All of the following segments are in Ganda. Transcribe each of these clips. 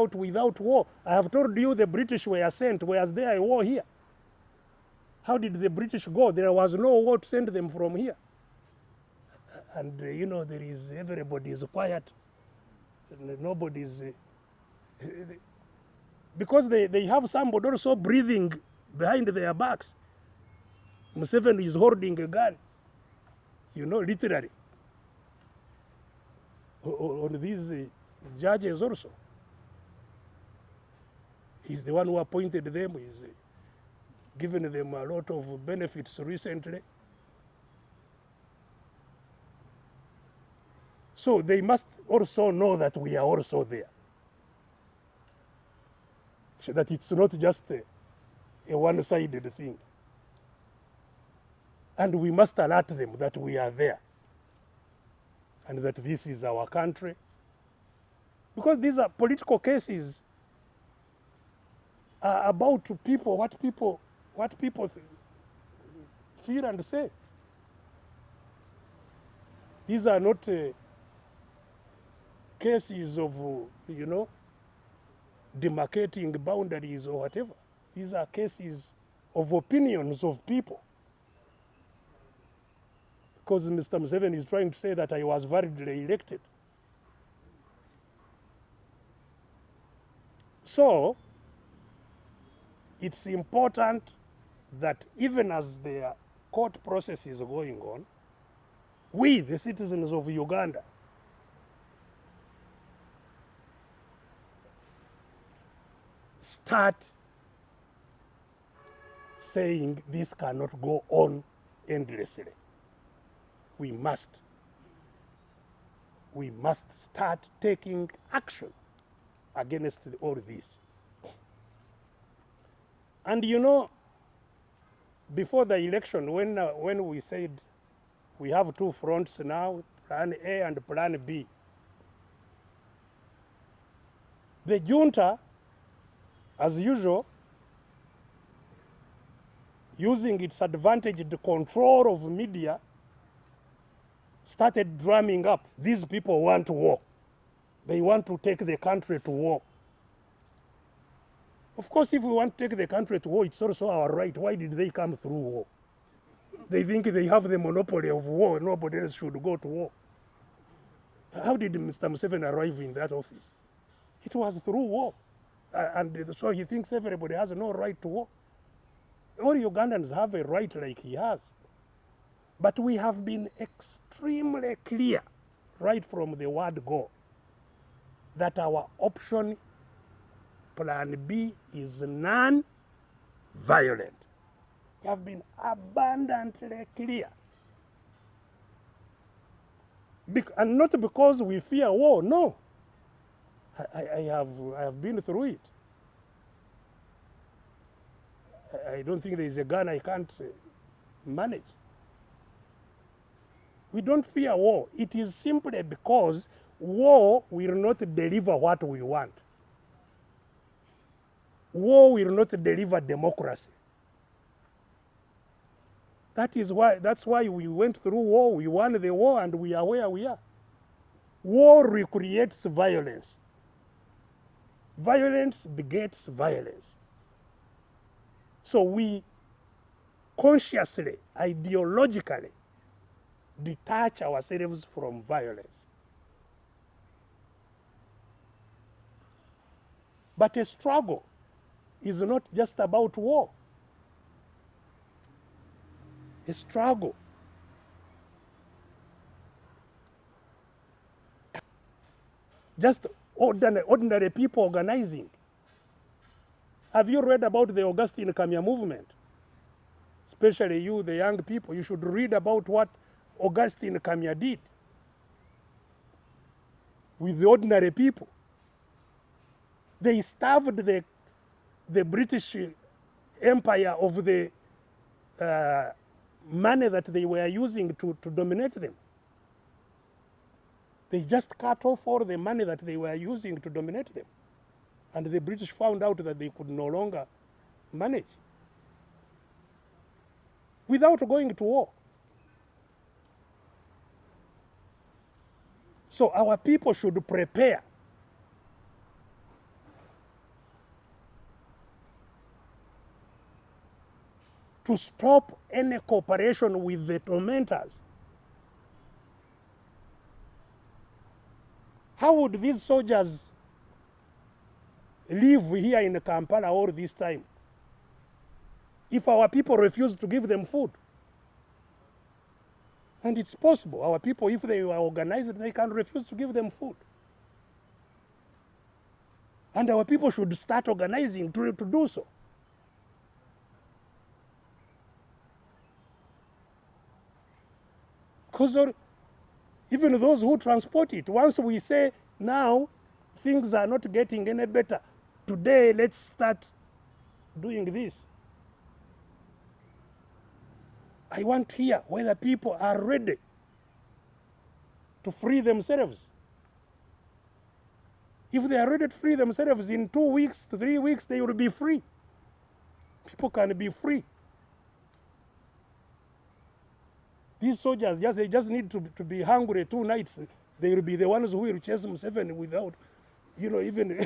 out without war. I have told you the British were sent. Was there a war here? How did the British go? There was no war to send them from here. And there is, everybody is quiet. Nobody is, because they have somebody also breathing behind their backs. Museveni is holding a gun, literally, on these judges also. He's the one who appointed them. He's given them a lot of benefits recently. So they must also know that we are also there. So that it's not just a one-sided thing. And we must alert them that we are there and that this is our country. Because these are political cases about people, what people feel and say. These are not cases of, demarcating boundaries or whatever. These are cases of opinions of people. Because Mr. Museveni is trying to say that I was validly elected. So, it's important that even as the court process is going on, we, the citizens of Uganda, start saying this cannot go on endlessly. We must start taking action against all this. And before the election, when we said we have two fronts now, Plan A and Plan B, the junta, as usual, using its advantaged control of media, started drumming up, these people want war. They want to take the country to war. Of course, if we want to take the country to war, it's also our right. Why did they come through war? They think they have the monopoly of war. Nobody else should go to war. How did Mr. Museveni arrive in that office? It was through war. And so he thinks everybody has no right to war. All Ugandans have a right like he has. But we have been extremely clear, right from the word go, that our option, Plan B, is non-violent. We have been abundantly clear. And not because we fear war, no. I have been through it. I don't think there is a gun I can't manage. We don't fear war. It is simply because war will not deliver what we want. War will not deliver democracy. That's why we went through war, we won the war, and we are where we are. War recreates violence. Violence begets violence. So we consciously, ideologically, detach ourselves from violence. But a struggle is not just about war. A struggle just ordinary people organizing. Have you read about the Augustine Kamya movement? Especially you, the young people, you should read about what Augustine Kamya did with the ordinary people. They starved the British Empire of the money that they were using to dominate them. They just cut off all the money that they were using to dominate them. And the British found out that they could no longer manage without going to war. So our people should prepare to stop any cooperation with the tormentors. How would these soldiers live here in Kampala all this time if our people refuse to give them food? And it's possible. Our people, if they are organized, they can refuse to give them food. And our people should start organizing to do so. Because even those who transport it, once we say, now things are not getting any better, today let's start doing this. I want to hear whether people are ready to free themselves. If they are ready to free themselves in 2 weeks, 3 weeks, they will be free. People can be free. These soldiers, they just need to be hungry 2 nights. They will be the ones who will chase Museveni without, even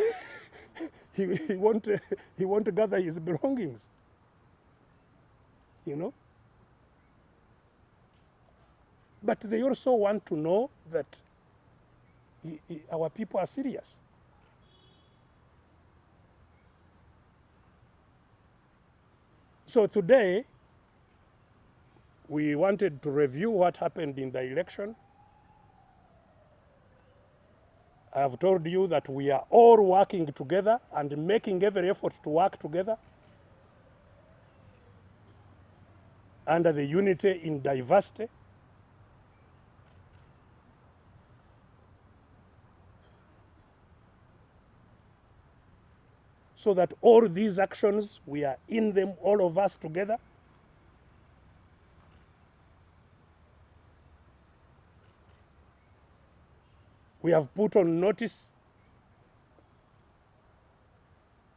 he won't gather his belongings. But they also want to know that our people are serious. So today, we wanted to review what happened in the election. I have told you that we are all working together and making every effort to work together under the unity in diversity. So that all these actions, we are in them, all of us together. We have put on notice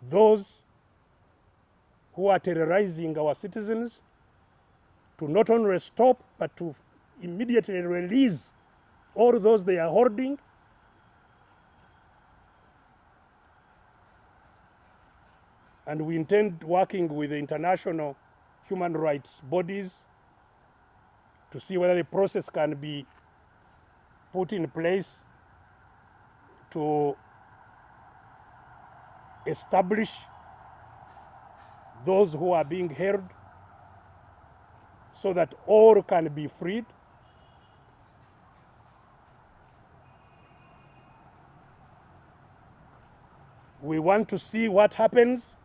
those who are terrorizing our citizens to not only stop, but to immediately release all those they are holding. And we intend working with the international human rights bodies to see whether the process can be put in place to establish those who are being held so that all can be freed. We want to see what happens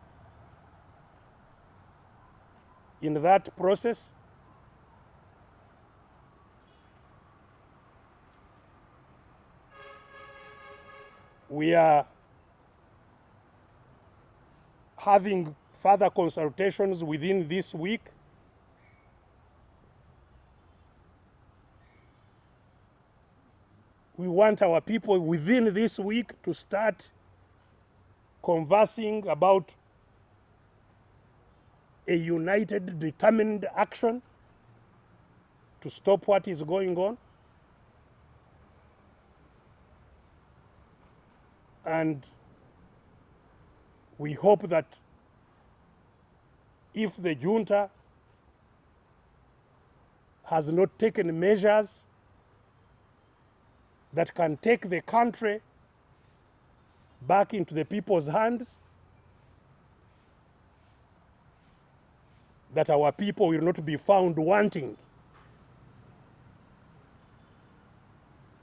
in that process. We are having further consultations within this week. We want our people within this week to start conversing about a united, determined action to stop what is going on. And we hope that if the junta has not taken measures that can take the country back into the people's hands, that our people will not be found wanting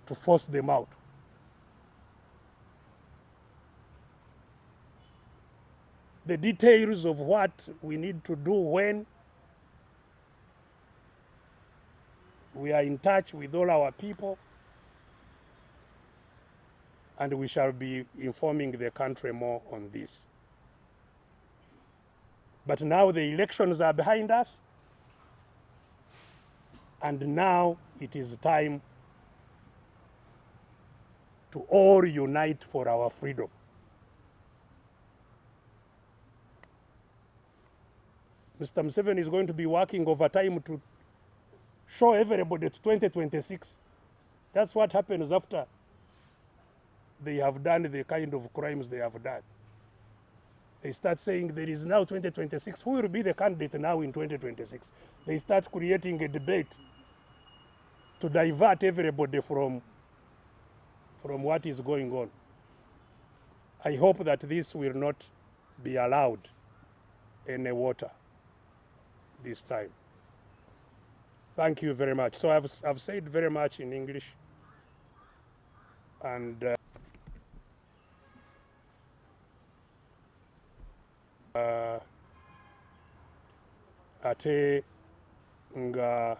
to force them out. The details of what we need to do when we are in touch with all our people, and we shall be informing the country more on this. But now the elections are behind us, and now it is time to all unite for our freedom. Mr. Museveni is going to be working overtime to show everybody to 2026. That's what happens after they have done the kind of crimes they have done. They start saying there is now 2026. Who will be the candidate now in 2026? They start creating a debate to divert everybody from what is going on. I hope that this will not be allowed in the water this time. Thank you very much. So I've said very much in English, and ate nga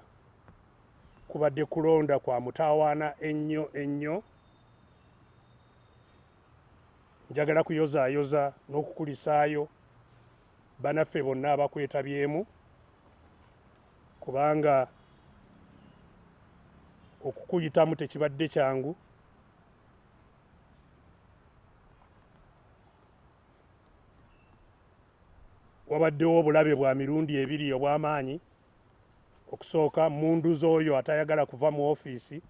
kubadde kulonda kwa mutawaana ennyo njagala kuyozaayoza n'okukulisaayo banaffe bonna abakwetabyemu, kubanga okukuyitamu tekibadde kyangu. Wabaddewo obulabe bwa mirundi ebiri obw'amaanyi. Okusooka munduzi oyo atayagala kuva mu ofiisi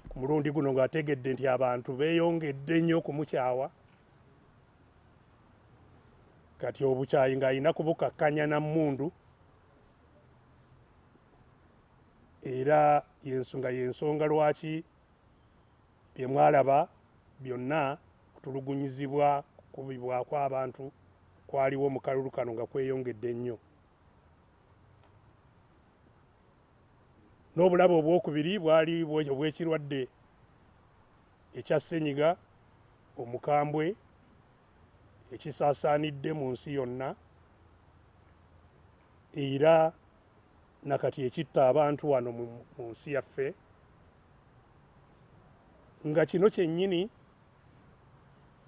ku mulundi guno ng'ategedde nti abantu beeyongedde nnyo okumukyawa, kati obukyayi ng'alina kubukakkanya na mmundu, era yensonga lwaki bye mwalaba byonna kutulugunyizibwa kukubibwako abantu kwaliwo mu kalulu kano nga kweyongedde nnyo. N'obulabe obwokubiri bwali obw'ekirwadde ekya ssenyiga omukambwe ekisaasaanidde mu nsi yonna, era nakati ekitta abantu wano mu nsi yaffe, nga kino kyennyini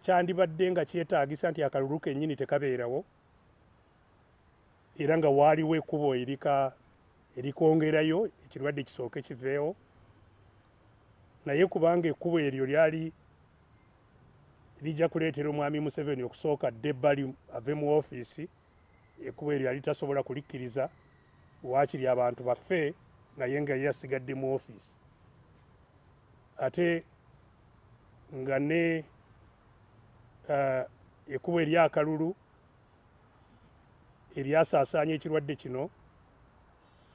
kyandibadde nga kyetaagisa nti akalulu kennyini tekabeerawo, era nga waaliwo ekkubo erikwongerayo ekirwadde kisooke kiveewo, naye kubanga ekkubo eryo lyali lijja kuleetera omwami Museveni okusooka dde ebbali ave mu ofiisi, ekkubo eryo yali tasobola kulikkiriza, waakiri abantu baffe naye nga ye yasigadde mu ofiisi. Ate nga ne ekkubo eryakalulu eryasaasaanya ekirwadde kino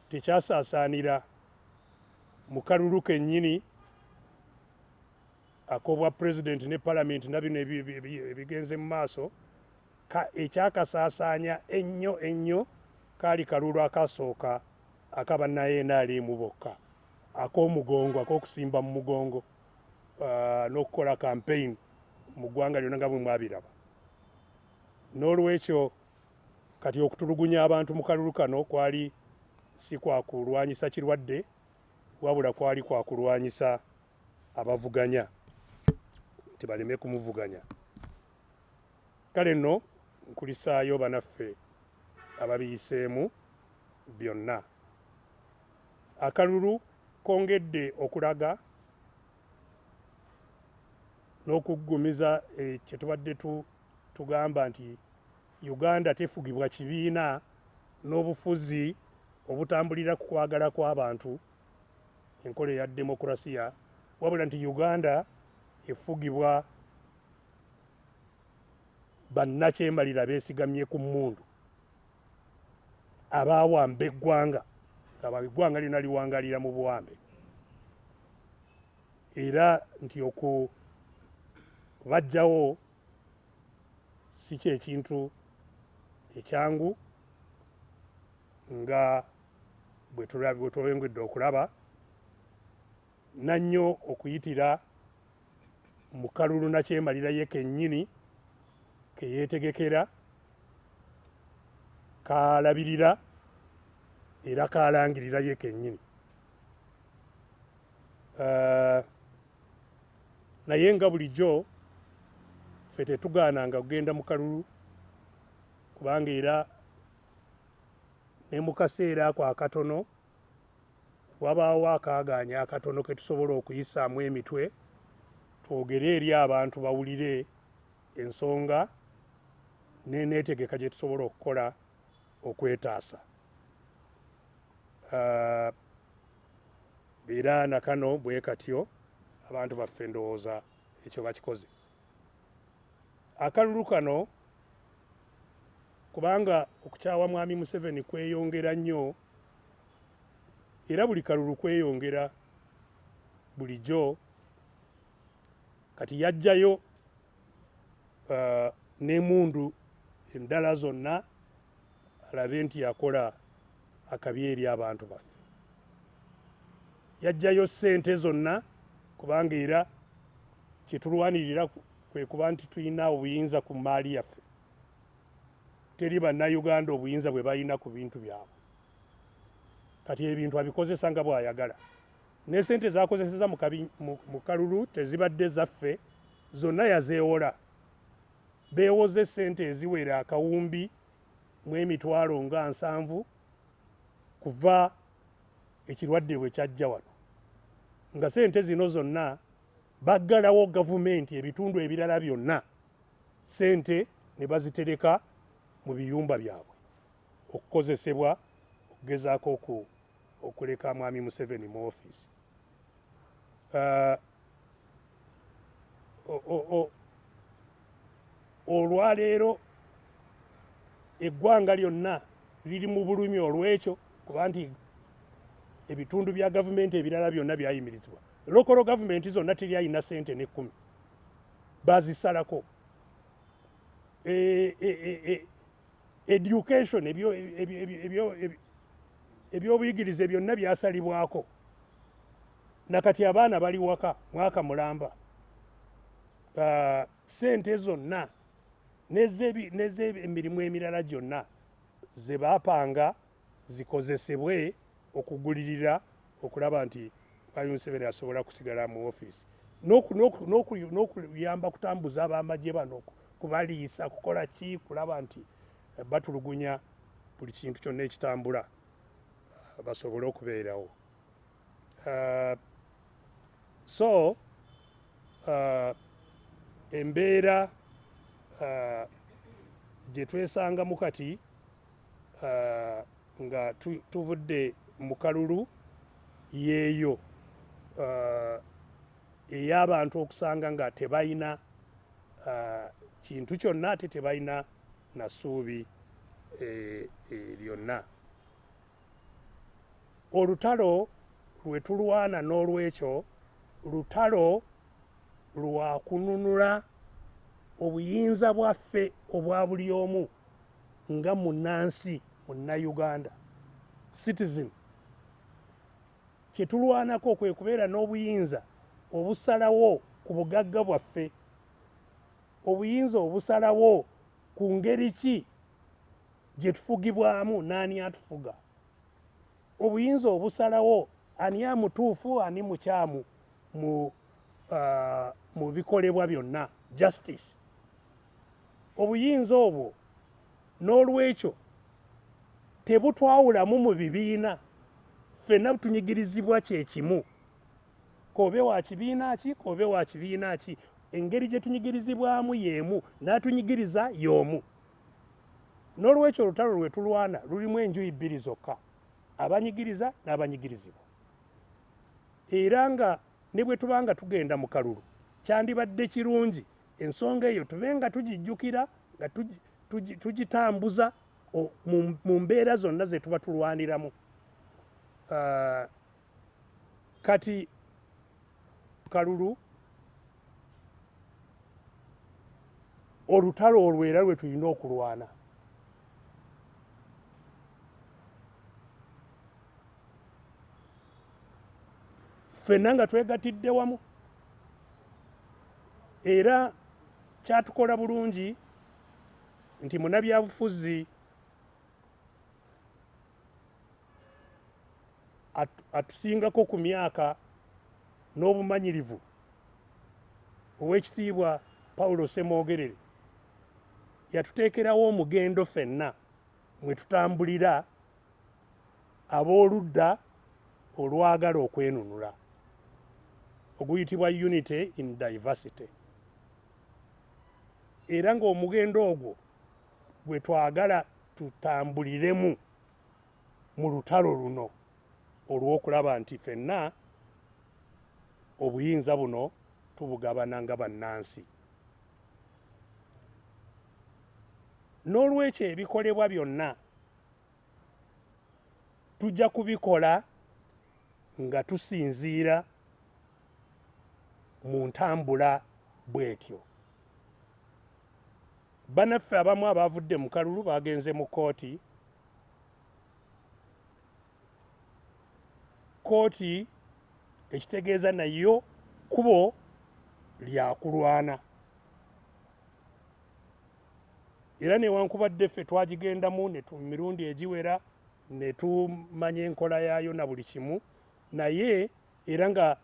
tekyasaasaanira mu kalulu kennyini ak'obwa pulezidenti ne palamenti na bino ebigenze mu maaso. Ekyakasaasaanya ennyo kaali kalulu akasooka akabannayenaalimu bokka, ak'omugongo, ak'okusimba mu mugongo n'okukola campaign mu ggwanga lyonna nga bwe mwabiraba. N'olwekyo kati okutulugunya abantu mu kalulu kano kwali si kwa kulwanyisa kirwadde, wabula kwali kwa kulwanyisa abavuganya nti baleme kumuvuganya. Kale nno nkulisaayo banaffe ababiyiseemu byonna. Akalulu kongedde okulaga n'okuggumiza kye tubadde tugamba nti Uganda tefugibwa kibiina n'obufuzi obutambulira ku kwagala kw'abantu, enkola eya demokulasiya, wabula nti Uganda efugibwa bannakyemalira beesigamye ku mmundu abaawamba eggwanga, eggwanga lyonna liwangalira mu buwambe, era nti okubajjawo si kyekintu ekyangu nga bwe twongedde okulaba, nannyo okuyitira mu kalulu nakyemalira ye kennyini ke yeetegekera, kaalabirira era kaalangirira ye kennyini. Naye nga bulijjo ffe tetugaananga kugenda mu kalulu, kubanga era ne mu kaseera ako akatono wabaawo akaagaanya akatono ke tusobola okuyisaamu emitwe, twogere eri abantu bawulire ensonga n'eneetegeka gye tusobola okukola okwetaasa. Era nakano bwe katyo abantu baffe ndowooza ekyo bakikoze. akalulu kano kubanga okukyawa mwami Museveni kweyongera nnyo era buli kalulu kweyongera buliijo kati yajjayo n'emmundu endala zonna alabe nti yakola akabi eri abantu baffe. Yajjayo ssente zonna kubanga era kyetulwanirira kwe kuba nti tulina obuyinza ku maali yaffe. Teri bannayuganda obuyinza bwe balina ku bintu byabwe. Kati ebintu abikozesa nga bw'ayagala. Ne ssente z'akozeseza mu kalulu tezibadde zaffe, zonna yazeewola. Beewoze ssente eziwera akawumbi mu emitwalo nga 7 kuva ekirwadde bwe kyajja wano. Nga ssente zino zonna baggalawo gavumenti ebitundu ebirala byonna ssente ne bazitereka mu biyumba byabwe okukozesebwa okugezaako okuleka mwami Museveni mu ofiisi. Olwaleero eggwanga lyonna liri mu bulumi olw'ekyo kuba nti ebitundu bya gavumenti ebirala byonna byayimirizibwa. Local government zonna teri alina ssente ne10 bazisalako. Education ebyobuyigirize byonna byasalibwako. Nakati abaana bali waka mwaka mulamba. Ssente zonna n'ez'emirimu emirala gyonna ze baapanga zikozesebwe okugulirira okulaba nti mwami Museveni asobola kusigala mu ofiisi n'okuyamba kutambuza ab'amagye bano kubaliisa kukola ki kulaba nti batulugunya buli kintu kyonna ekitambula basobole okubeerawo. So embeera gye twesangamu kati nga tuvudde mu kalulu yeeyo ey'abantu okusanga nga tebalina kintu kyonna ate tebalina na ssuubi lyonna. Olutalo lwe tulwana n'olwekyo lutalo lwa kununula obuyinza bwaffe obwa buli omu nga munnansi munnayuganda citizen. Kye tulwanako kwe kubeera n'obuyinza obusalawo ku bugagga bwaffe, obuyinza obusalawo ku ngeri ki gye tufugibwamu n'ani atufuga, obuyinza obusalawo ani amutuufu ani mukyamu mu bikolebwa byonna, justice. Obuyinza obwo n'olwekyo tebutwawulamu mu bibiina, ffenna tunyigirizibwa kye kimu. Kobe wa kibiina ki, kobe wa kibiina ki, engeri gye tunyigirizibwamu y'emu, n'atunyigiriza y'omu. N'olwekyo olutalo lwe tulwana lulimu enjuyi bbiri zokka, abanyigiriza n'abanyigirizibwa. Era nga ne bwe tuba nga tugenda mu kalulu kyandibadde kirungi ensonga eyo tube nga tugijjukira nga tugitambuza mu mbeera zonna ze tuba tulwaniramu. Kati kalulu olutalo olwo era lwe tulina okulwana. Ffenna nga twegatidde wamu era kyatukola bulungi nti munnabyabufuzi atusingako ku myaka n'obumanyirivu ow'ekitiibwa Paulo Ssemwogerere yatuteekerawo omugendo ffenna mwe tutambulira ab'oludda olwagala okwenunula oguyitibwa unity in diversity. Era ng'omugendo ogwo gwe twagala tutambuliremu mu lutalo luno olw'okulaba nti ffenna obuyinza buno tubugabana nga bannansi. n'olwekyo ebikolebwa byonna tujja kubikola nga tusinziira mu ntambula bw'etyo. Bannaffe abamu abavudde mu kalulu bagenze mu kkooti. Kkooti ekitegeeza nayo kkubo lya kulwana. Era newankubadde ffe twagigendamu mu mirundi egiwera ne tumanya enkola yaayo na buli kimu, naye era nga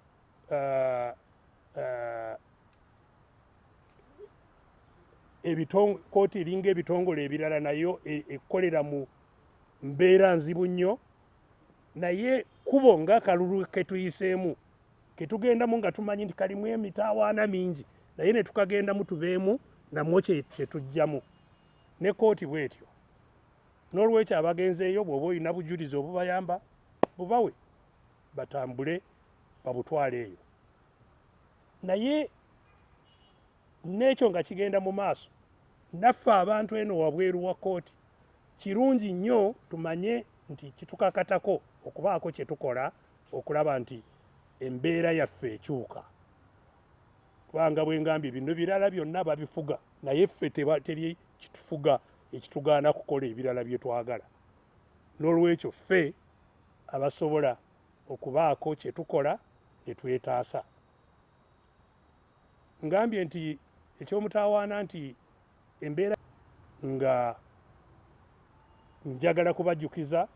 kkooti eringa ebitongole ebirala nayo ekkolera mu mbeera nzibu nnyo, naye kkubo ng'akalulu ke tuyiseemu ketugendamu nga tumanyi nti kalimu emitaawaana mingi, naye ne tukagendamu tubeemu namwo kye tujjamu. Ne kkooti bw'etyo. N'olwekyo abagenzeeyo bw'oba olina bujulizi obubayamba bubawe batambule babutwale eyo. Naye n'ekyo nga kigenda mu maaso, naffe abantu eno wabweru wa kkooti kirungi nnyo tumanye nti kitukakatako okubaako kye tukola okulaba nti embeera yaffe ekyuka. Kubanga bwe ngambye bino birala byonna babifuga, naye ffe teri kitufuga ekitugaana kukola ebirala bye twagala. N'olwekyo ffe abasobola okubaako kye tukola ne twetaasa. Ngambye nti ekyomutaawaana nti embeera nga njagala kubajjukiza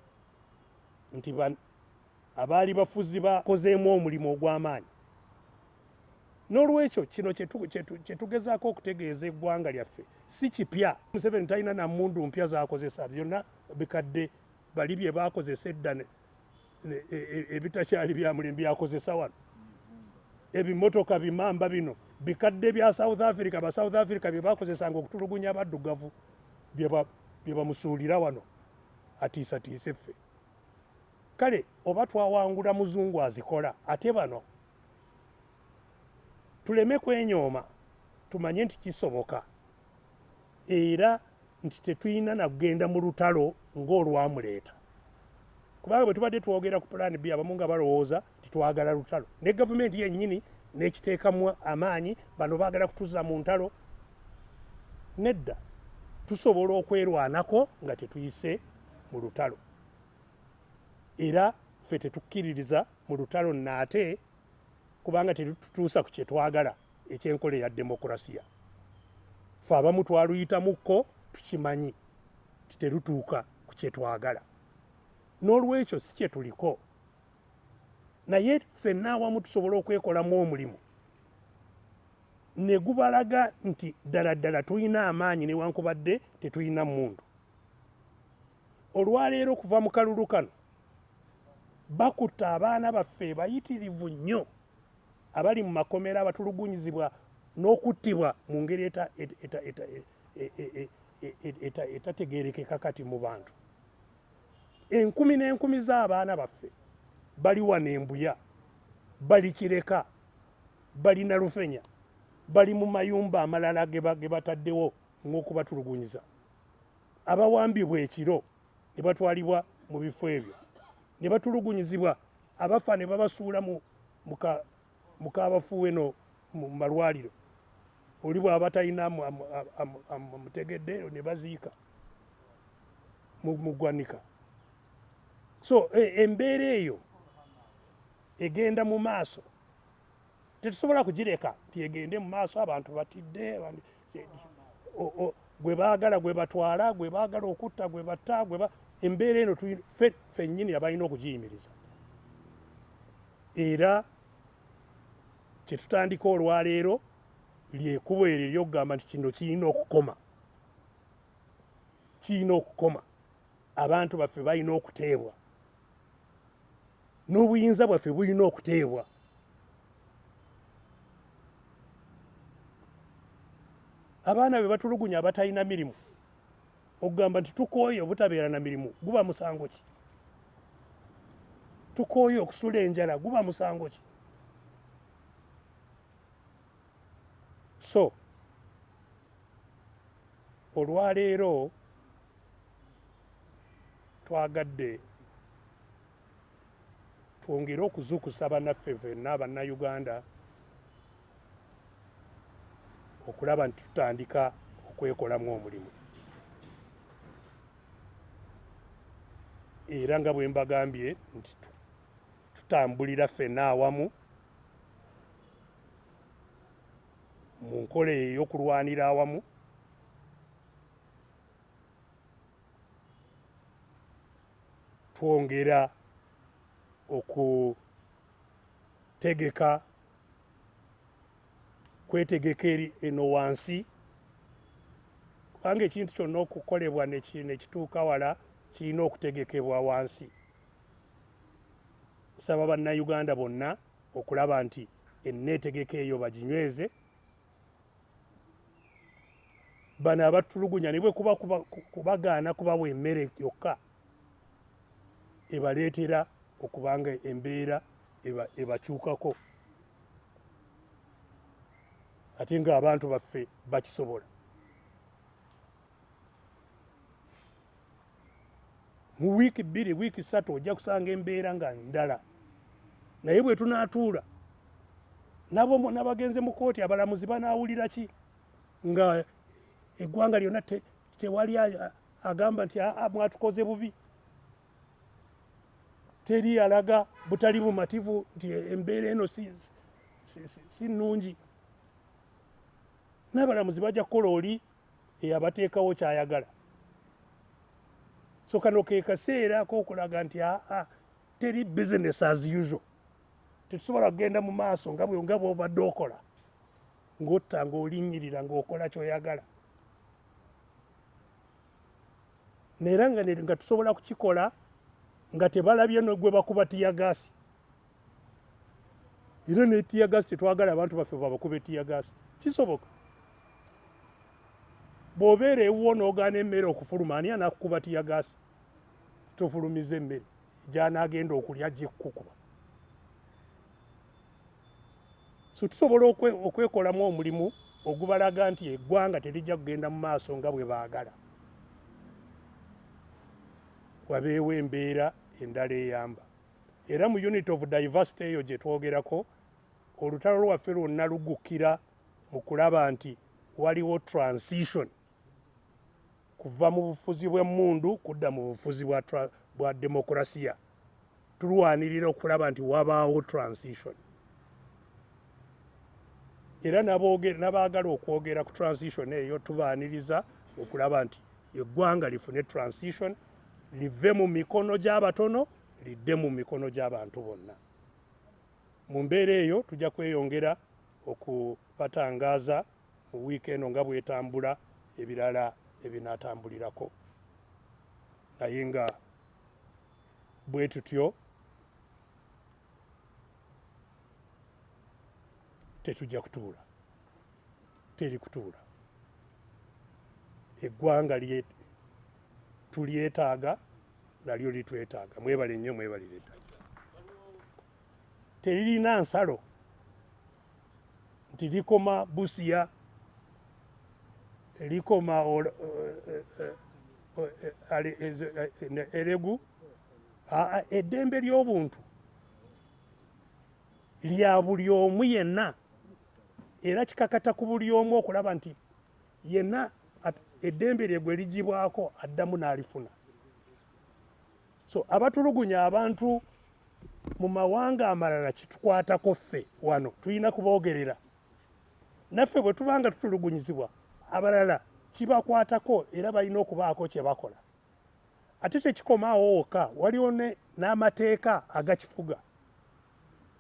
nti abaali bafuzi bakozeemu omulimu ogw'amaanyi. N'olwekyo kino kye tugezaako okutegeeza eggwanga lyaffe si kipya. Museveni talina na mmundu mpya z'akozesa, byonna bikadde bali bye baakozesa edda ebitakyali bya mulimu byakozesa wano. Ebimotoka bimamba bino bikadde bya South Africa, ba South Africa bye baakozesanga okutulugunya abaddugavu bye bamusuulira wano atiisatiise ffe. Kale oba twawangula muzungu azikola, ate bano tuleme kwenyooma, tumanye nti kisoboka era nti tetulina na kugenda mu lutalo ng'olwamuleeta. Kubanga bwe tubadde twogera ku pulaani B abamu nga balowooza titwagala lutalo, ne gavumenti yennyini n'ekiteekamu amaanyi bano baagala kutuzza mu ntalo. Nedda, tusobola okwerwanako nga tetuyise mu lutalo, era ffe tetukkiririza mu lutalo naate kubanga tetutuusa ku kye twagala eky'enkola eya demokulasiya. Ffe abamu twaluyitamuko tukimanyi terutuuka ku kye twagala. N'olwekyo si kye tuliko, naye ffenna awamu tusobola okwekolamu omulimu ne gubalaga nti ddala ddala tulina amaanyi newankubadde tetulina mmundu. Olwaleero okuva mu kalulu kano bakutta abaana baffe bayitirivu nnyo abali mu makomera abatulugunyizibwa n'okuttibwa mu ngeri etategeerekeka kati mu bantu. Enkumi n'enkumi z'abaana baffe bali wano Embuya, bali Kireka, bali Nalufenya, bali mu mayumba amalala ge bataddewo ng'okubatulugunyiza. Abawambibwa ekiro ne batwalibwa mu bifo ebyo ne batulugunyizibwa, abafa ne babasuula mu kaabafuwe no mu malwaliro. Oli bw'aba talina mutegedde ne baziika mu ggwanika. So embeera eyo egenda mu maaso, tetusobola kugireka nti egende mu maaso. Abantu batidde, gwe baagala gwe batwala, gwe baagala okutta gwe batta, embeera eno ffennyini abalina okugiyimiriza. Era kye tutandika olwaleero lyekubo eryo ery'okugamba nti kino kirina okukoma. Kirina okukoma. Abantu baffe balina okuteebwa, n'obuyinza bwaffe bulina okuteebwa. Abaana be batulugunya abatalina mirimu, okugamba nti tukooye obutabeera na mirimu guba musango ki? Tukooye okusula enjala guba musango ki? So olwaleero twagadde twongere okuzuukusa bannaffe ffenna abannayuganda okulaba nti tutandika okwekolamu omulimu. Era nga bwe mbagambye nti tutambulira ffenna awamu mu nkola ey'okulwanira awamu, twongera okutegeka kwetegeka eno wansi, kubanga ekintu kyonna okukolebwa ne kituuka wala kirina okutegekebwa wansi. Nsaba bannayuganda bonna okulaba nti enneetegeka eyo baginyweze. Bano abatulugunya ne bwe kubagaana kubawa emmere yokka ebaleetera okubanga embeera ebakyukako, ate nga abantu baffe bakisobola. Mu wiiki 2 wiiki 3 ojja kusanga embeera nga ndala, naye bwe tunaatuula nabo nabagenze mu kooti abalamuzi banaawulira ki nga eggwanga lyonna tewali agamba nti mwatukoze bubi, teri alaga butali bumativu nti embeera eno si nnungi. N'abalamuzi bajja kukola oli eyabateekawo kyayagala. So kano ke kaseera k'okulaga nti teri business as usual. Tetusobola kugenda mu maaso nga bw'obadde okola ng'otta ng'olinnyirira ng'okola ky'oyagala. Neera nga tusobola kukikola nga tebalabye gwe bakuba tiyagaasi. Era ne tiyagaasi tetwagala abantu baffe babakube tiyagaasi. Kisoboka. Bw'obeera ewuwo n'ogaana emmere okufuluma, ani anakukuba tiyagaasi? Tofulumiza emmere gy'anaagenda okulya gy'ekukuba. So tusobola okwekolamu omulimu ogubalaga nti eggwanga terijja kugenda mu maaso nga bwe baagala. Wabeewo embeera endala eyamba. Era mu unit of diversity eyo gye twogerako, olutalo lwaffe lwonna luggukira mu kulaba nti waliwo transition kuva mu bufuzi bw'emmundu kudda mu bufuzi bwa demokrasiya. Tulwanirira okulaba nti wabaawo transition. Era n'abaagala okwogera ku transition eyo tubaaniriza okulaba nti eggwanga lifune transition, live mu mikono gy'abatono lidde mu mikono gy'abantu bonna. Mu mbeera eyo tujja kweyongera okubatangaaza mu wiiki eno nga bwetambula ebirala ebinaatambulirako. Naye nga bwe tutyo tetujja kutuula, teri kutuula. Eggwanga tulyetaaga, nalyo litwetaaga. Mwebale nnyo, mwebalire ddala. Teririna nsalo nti likoma Busia, likoma Eregu. Eddembe ly'obuntu lya buli omu yenna, era kikakata ku buli omu okulaba nti yenna eddembe lye gwe ligibwako addamu n'alifuna. So abatulugunya abantu mu mawanga amalala kitukwatako ffe wano, tulina kuboogerera. Naffe bwe tubanga tutulugunyizibwa, abalala kibakwatako era balina okubaako kye bakola. Ate tekikomaawo wokka, waliwo n'amateeka agakifuga,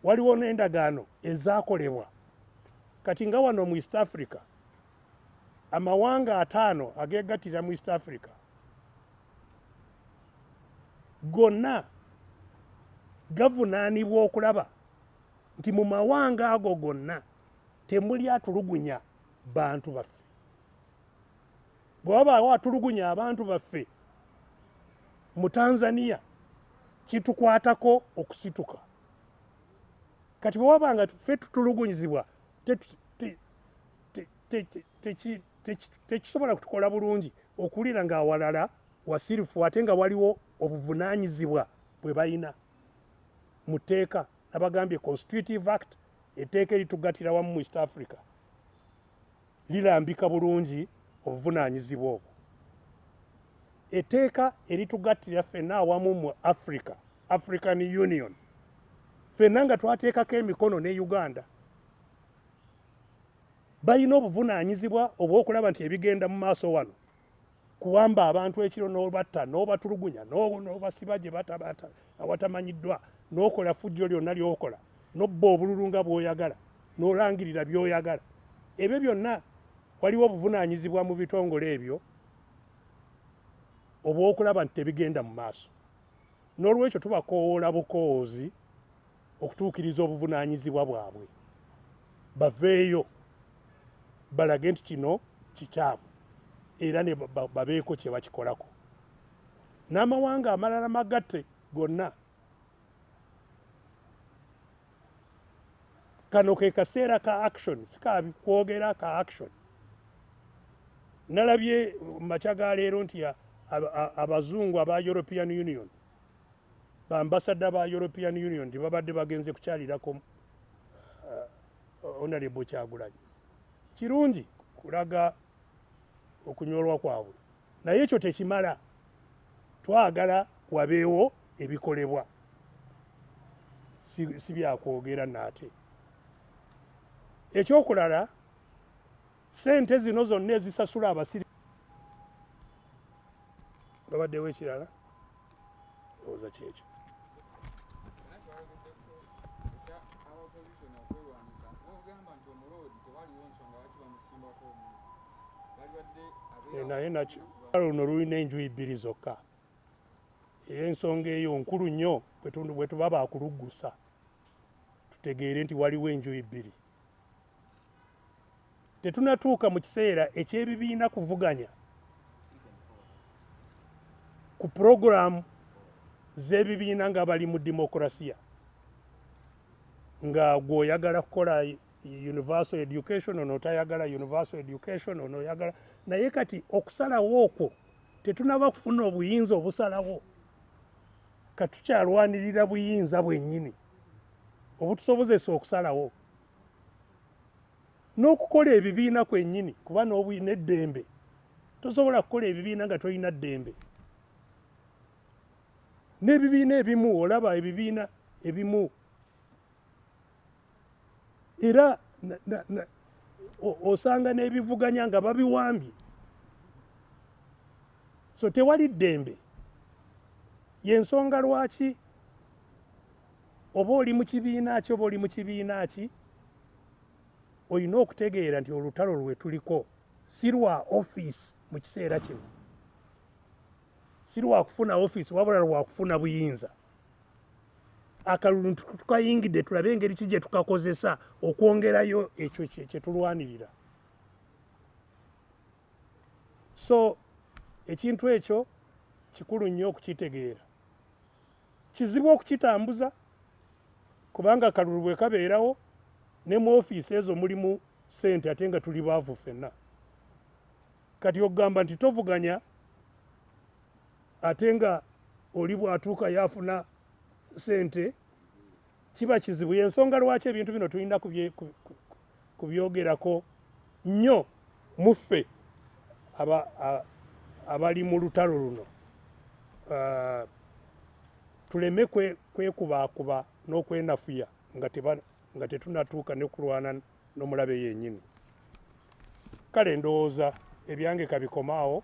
waliwo n'endagaano ezaakolebwa. Kati nga wano mu East Africa, amawanga 5 ageegattira mu East Africa gonna gavunaanibwa okulaba nti mu mawanga ago gonna temuli atulugunya bantu baffe. Bwe wabaawo atulugunya abantu baffe mu Tanzania, kitukwatako okusituka. Kati bwe wabanga ffe tutulugunyizibwa tekisobola kutukola bulungi okuwulira ng'awalala wasirifu ate nga waliwo obuvunaanyizibwa bwe balina mu tteeka nabagambye constitutive act etteeka eritugatira wamu mu east africa lirambika bulungi obuvunaanyizibwa obwo etteeka eritugattira ffenna awamu mu africa african union ffenna nga twateekako emikono ne uganda balina obuvunaanyizibwa obw'okulaba nti ebigenda mu maaso wano kuwamba abantu ekiro n'obatta n'obatulugunya n'obasiba gye batabata awatamanyiddwa n'okola fujjo lyonna ly'okola n'obba obululu nga bw'oyagala n'olangirira by'oyagala ebyo byonna waliwo obuvunaanyizibwa mu bitongole ebyo obw'okulaba nti tebigenda mu maaso n'olwekyo tubakoowoola bukoowozi okutuukiriza obuvunaanyizibwa bwabwe baveeyo balage nti kino kikyamu era ne babeeko kye bakikolako n'amawanga amalala magatte gonna kano ke kaseera ka action sikabi kwogera ka action nalabye makya ga leero nti abazungu aba European Union baambasada ba European Union babadde bagenze kukyalirako Honorable Kyagulanyi kirungi kulaga okunyolwa kwabwe naye ekyo tekimala twagala wabeewo ebikolebwa si byakwogera naate ekyokulala sente zino zonna ezisasula abasiri babaddewo ekirala oza kyekyo naye nakyo luno lulina enjuyi bbiri zokka era ensonga eyo nkulu nnyo bwe tuba bakuluggusa tutegeere nti waliwo enjuyi bbiri tetunatuuka mu kiseera ekyebibiina kuvuganya ku puroguramu z'ebibiina nga bali mu demokurasiya nga gw'oyagala kukola universal education ono tayagala universal education ono oyagala naye kati okusalawo okwo tetunaba kufuna obuyinza obusalawo katukyalwanirira buyinza bwennyini obutusobozesa okusalawo n'okukola ebibiina kwennyini kuba n'eddembe tosobola kukola ebibiina nga tolina ddembe n'ebibiina ebimu olaba ebibiina ebimu era osanga n'ebivuganya nga babiwambye so tewali ddembe yensonga lwaki oba oli mu kibiina ki oba oli mu kibiina ki olina okutegeera nti olutalo lwe tuliko si lwa ofiisi mu kiseera kino si lwa kufuna ofiisi wabula lwa kufuna buyinza akalulu tukayingidde tulabe engeri ki gye tukakozesa okwongerayo ekyo kye tulwanirira so ekintu ekyo kikulu nnyo okukitegeera kizibu okukitambuza kubanga akalulu bwe kabeerawo ne mu ofiisi ezo mulimu ssente ate nga tuli baavu ffenna kati okugamba nti tovuganya ate nga oli bw'atuuka yaafuna ssente kiba kizibu yensonga lwaki ebintu bino tulina kubyogerako nnyo muffe abali mu lutalo luno tuleme kwekubaakuba n'okwenafuya nga tetunatuuka ne kulwana n'omulabe yennyini kale ndowooza ebyange kabikomaawo